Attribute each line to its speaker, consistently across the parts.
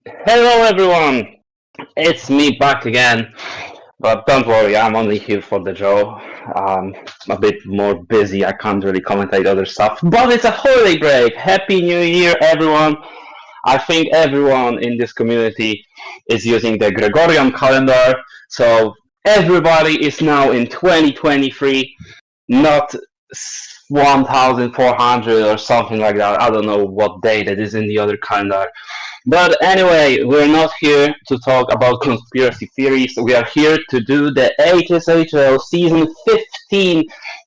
Speaker 1: Hello everyone, it's me back again. But don't worry, I'm only here for the draw. I'm a bit more busy, I can't really commentate other stuff. But it's a holiday break! Happy New Year, everyone! I think everyone in this community is using the Gregorian calendar, so everybody is now in 2023, not 1400 or something like that. I don't know what date it is in the other calendar. But anyway, we're not here to talk about conspiracy theories. We are here to do the HSHL season 15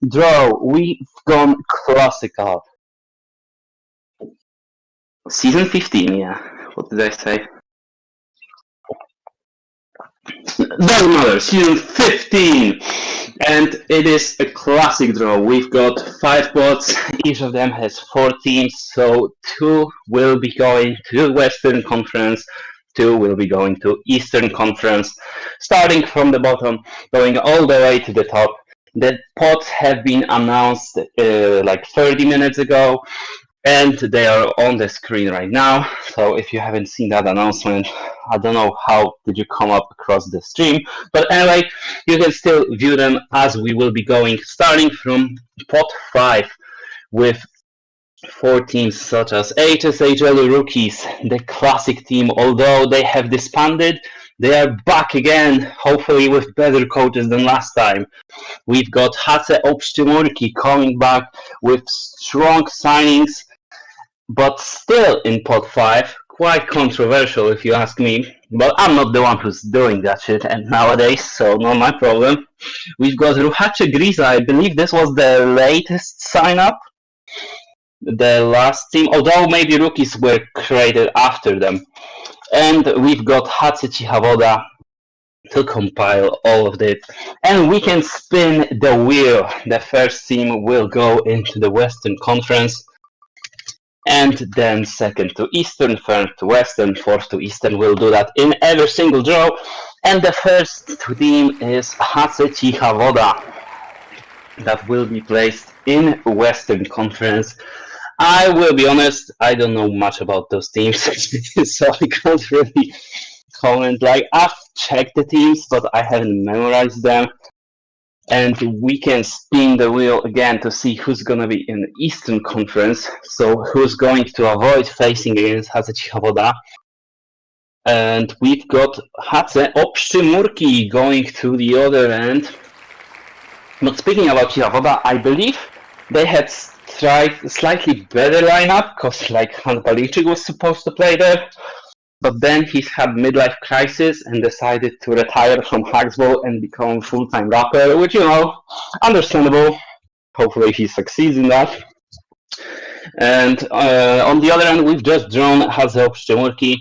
Speaker 1: draw. We've gone classical. Season 15, yeah. What did I say? Doesn't matter. Season 15! And it is a classic draw. We've got 5 pots. Each of them has 4 teams. So 2 will be going to Western Conference. 2 will be going to Eastern Conference. Starting from the bottom, going all the way to the top. The pots have been announced like 30 minutes ago, and they are on the screen right now. So if you haven't seen that announcement, I don't know how did you come up across the stream, but anyway, you can still view them as we will be going, starting from pot 5 with 4 teams such as HSHL Rookies, the classic team. Although they have disbanded, they are back again, hopefully with better coaches than last time. We've got HSHL coming back with strong signings, but still in pot 5. Quite controversial if you ask me, but I'm not the one who's doing that shit and nowadays, so not my problem. We've got Ruchacze Griza. I believe this was the latest sign up, the last team, although maybe rookies were created after them. And we've got HSHL Woda to compile all of it. And we can spin the wheel. The first team will go into the Western Conference, and then second to Eastern, third to Western, fourth to Eastern. We'll do that in every single draw. And the first team is HSHL Woda that will be placed in Western Conference. I will be honest, I don't know much about those teams, so I can't really comment. Like, I've checked the teams, but I haven't memorized them. And we can spin the wheel again to see who's going to be in the Eastern Conference. So who's going to avoid facing against HSHL Woda. And we've got HSHL going to the other end. But speaking about HSHL Woda, I believe they had tried a slightly better lineup, because like Han Palinczyk was supposed to play there. But then he had midlife crisis and decided to retire from haxball and become a full-time rapper, which, you know, understandable. Hopefully he succeeds in that. And on the other end, we've just drawn HSHL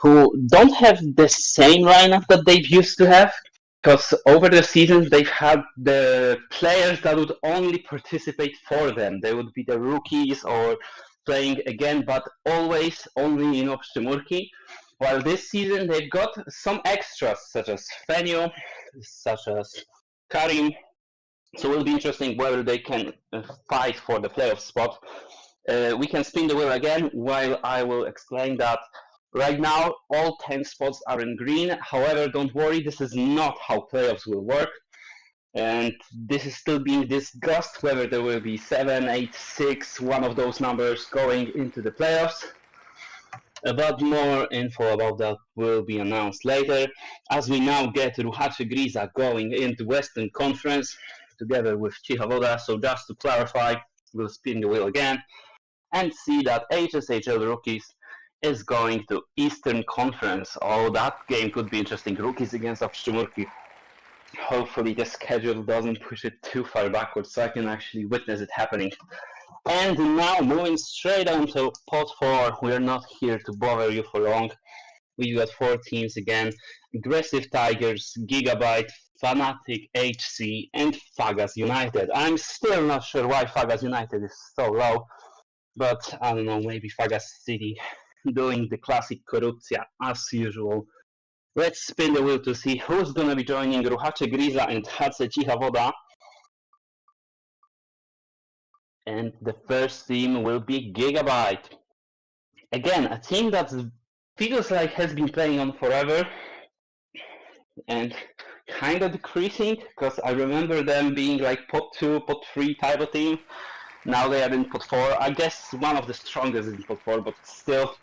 Speaker 1: who don't have the same lineup that they've used to have, because over the seasons they've had the players that would only participate for them. They would be the rookies or playing again, but always only in Opszczymurki. While this season they've got some extras such as Fenio, such as Karim. So it will be interesting whether they can fight for the playoff spot. We can spin the wheel again while I will explain that right now all 10 spots are in green. However, don't worry, this is not how playoffs will work. And this is still being discussed whether there will be 7, 8, 6, one of those numbers going into the playoffs. But more info about that will be announced later, as we now get Ruchacze Griza going into Western Conference together with HSHL Woda. So just to clarify, we'll spin the wheel again and see that HSHL Rookies is going to Eastern Conference. Oh, that game could be interesting. Rookies against Opszczymurki. Hopefully the schedule doesn't push it too far backwards so I can actually witness it happening. And now moving straight on to pot 4. We're not here to bother you for long. We've got 4 teams again. Aggressive Tigers, Gigabyte, Fnatic, HC, and Fagas United. I'm still not sure why Fagas United is so low, but I don't know, maybe Fagas City doing the classic korupcja as usual. Let's spin the wheel to see who's going to be joining Ruchacze Griza and HSHL Woda. And the first team will be Gigabyte. Again, a team that's feels like has been playing on forever and kind of decreasing, because I remember them being like pot 2, pot 3 type of team. Now they are in pot 4. I guess one of the strongest in pot 4, but still,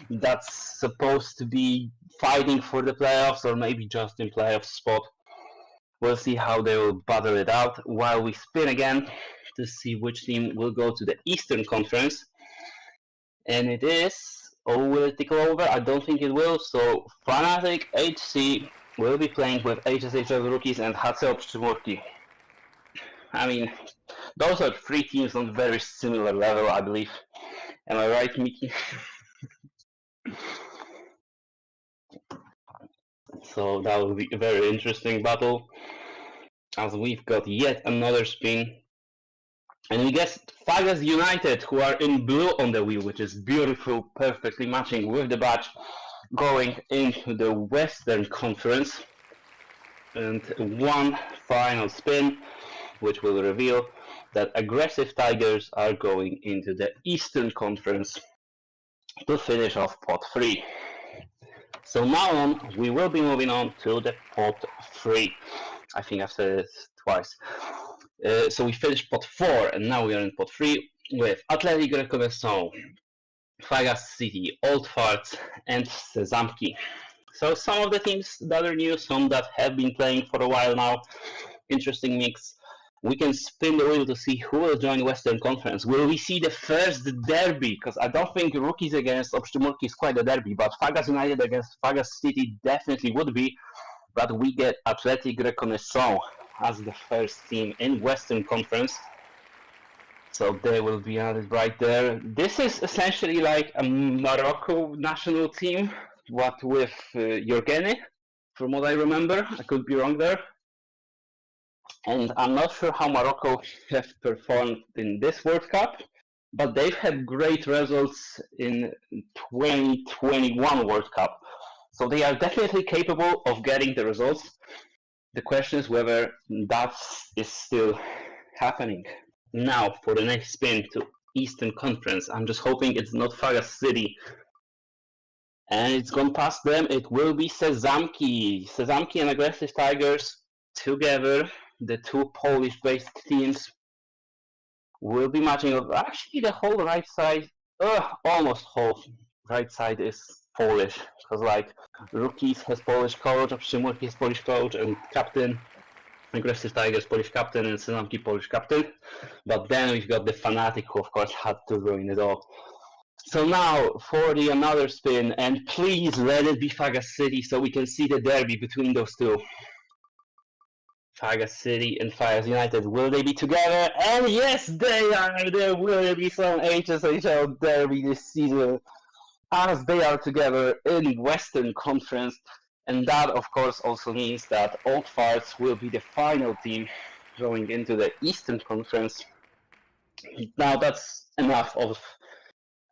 Speaker 1: that's supposed to be fighting for the playoffs or maybe just in playoff spot. We'll see how they will battle it out while we spin again to see which team will go to the Eastern Conference. And it is, oh, will it tickle over? I don't think it will. So Fnatic HC will be playing with HSHL rookies and HSHL. I mean, those are three teams on very similar level, I believe. Am I right, Miki? So that will be a very interesting battle, as we've got yet another spin. And we get Fagas United, who are in blue on the wheel, which is beautiful, perfectly matching with the badge, going into the Western Conference. And one final spin, which will reveal that Aggressive Tigers are going into the Eastern Conference to finish off pot 3. So now on, we will be moving on to the pot 3. I think I've said it twice. So we finished pot 4, and now we are in pot 3 with Athletic Reconnaissance, Fagas City, Old Farts, and Sezamki. So some of the teams that are new, some that have been playing for a while now. Interesting mix. We can spin the wheel to see who will join Western Conference. Will we see the first derby? Because I don't think rookies against Obszczymurki is quite a derby, but Fagas United against Fagas City definitely would be. But we get Athletic Reconnaissance as the first team in Western Conference. So they will be added right there. This is essentially like a Morocco national team, what with Yorgeni, from what I remember. I could be wrong there. And I'm not sure how Morocco have performed in this World Cup, but they've had great results in 2021 World Cup. So they are definitely capable of getting the results. The question is whether that is still happening. Now for the next spin to Eastern Conference. I'm just hoping it's not Fagas City. And it's gone past them. It will be Sezamki. Sezamki and Aggressive Tigers together. The two Polish-based teams will be matching up. Actually, the whole right side, almost whole right side is Polish, because like Rookies has Polish coach, Obszczymurki has Polish coach and captain, Aggressive Tigers Polish captain, and Sezamki Polish captain. But then we've got the Fnatic, who of course had to ruin it all. So now for the another spin, and please let it be Fagas City so we can see the derby between those two. Fagas City and Fagas United, will they be together? And yes, they are! There will be some HSHL derby this season, as they are together in Western Conference. And that, of course, also means that Old Farts will be the final team going into the Eastern Conference. Now that's enough of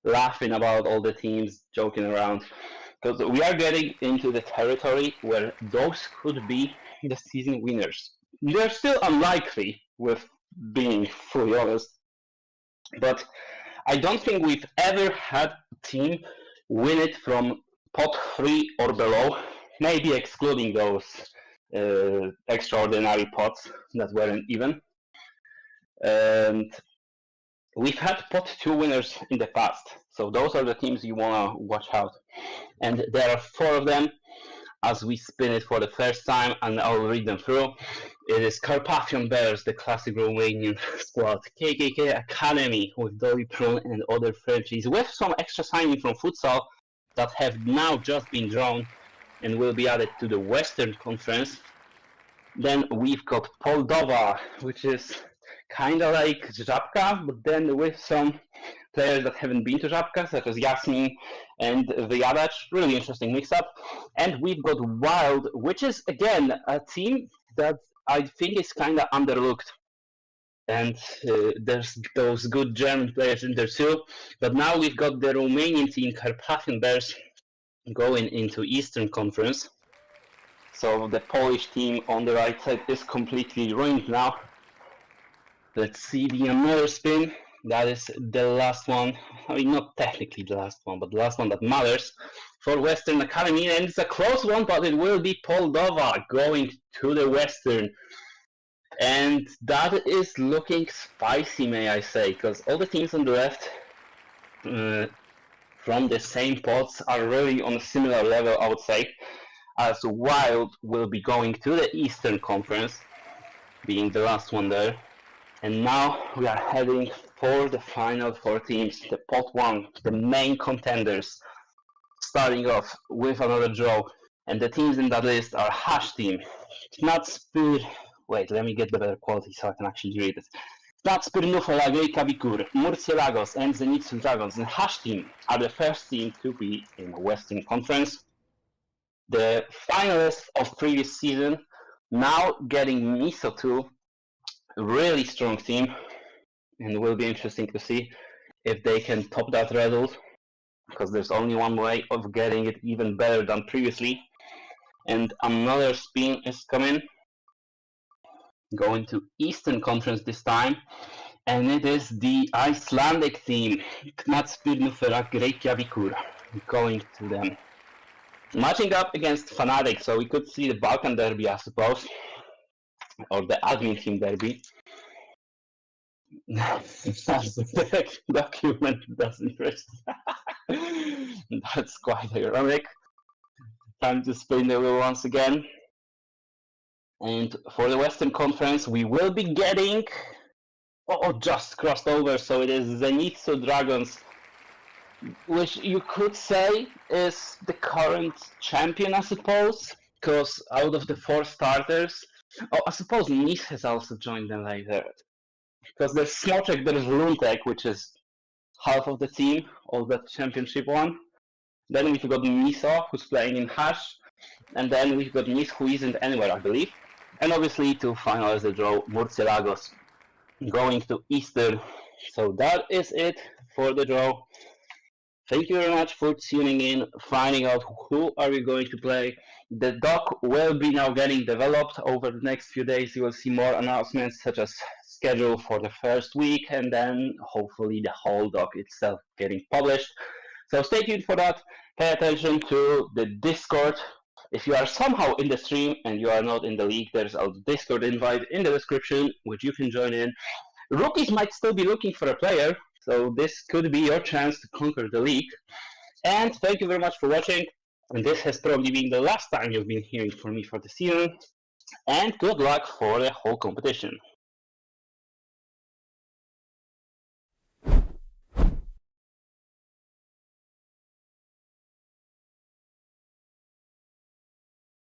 Speaker 1: laughing about all the teams, joking around, because we are getting into the territory where those could be the season winners. They're still unlikely, with being fully honest, but I don't think we've ever had a team win it from pot 3 or below, maybe excluding those extraordinary pots that weren't even. And we've had pot 2 winners in the past, so those are the teams you want to watch out. And there are 4 of them as we spin it for the first time, and I'll read them through. It is Carpathian Bears, the classic Romanian squad, KKK Academy with Dolly Prune and other Frenchies, with some extra signing from futsal that have now just been drawn and will be added to the Western Conference. Then we've got Moldova, which is kind of like Żabka, but then with some players that haven't been to Żabka, such as Yasmin and Vyadac. Really interesting mix-up. And we've got Wild, which is, again, a team that I think is kind of underlooked. And there's those good German players in there too. But now we've got the Romanian team, Carpathian Bears, going into Eastern Conference. So the Polish team on the right side is completely ruined now. Let's see the another spin. That is the last one. I mean, not technically the last one, but the last one that matters for Western Academy. And it's a close one, but it will be Moldova going to the Western. And that is looking spicy, may I say, because all the teams on the left from the same pots are really on a similar level, I would say, as Wild will be going to the Eastern Conference, being the last one there. And now we are heading for the final four teams, the pot one, the main contenders, starting off with another draw. And the teams in that list are Hash Team, Knatspur. Wait, let me get the better quality so I can actually read it. Knatspur Nufela, Reykjavikur, Murcielagos, and Zenitsu Dragons. And Hash Team are the first team to be in the Western Conference. The finalists of previous season now getting Miso 2. Really strong team, and it will be interesting to see if they can top that result, because there's only one way of getting it even better than previously. And another spin is coming, going to Eastern Conference this time, and it is the Icelandic team, Knattspyrnufelag Reykjavikur, going to them. Matching up against Fnatic, so we could see the Balkan Derby, I suppose, or the admin team derby. The document doesn't register. That's quite ironic. Time to spin the wheel once again. And for the Western Conference, we will be getting... Oh, just crossed over, so it is Zenitsu Dragons, which you could say is the current champion, I suppose, because out of the 4 starters... Oh, I suppose Nice has also joined them later. Because there's Smotrek, there's Luntek, which is half of the team, all that championship one. Then we've got Miso, who's playing in Hash. And then we've got Nis, who isn't anywhere, I believe. And obviously, to finalize the draw, Murcielagos going to Eastern. So that is it for the draw. Thank you very much for tuning in, finding out who are we going to play. The doc will be now getting developed over the next few days. You will see more announcements, such as schedule for the first week, and then hopefully the whole doc itself getting published. So stay tuned for that. Pay attention to the Discord. If you are somehow in the stream and you are not in the league, there's a Discord invite in the description, which you can join in. Rookies might still be looking for a player, so this could be your chance to conquer the league. And thank you very much for watching. And this has probably been the last time you've been hearing from me for the season. And good luck for the whole competition.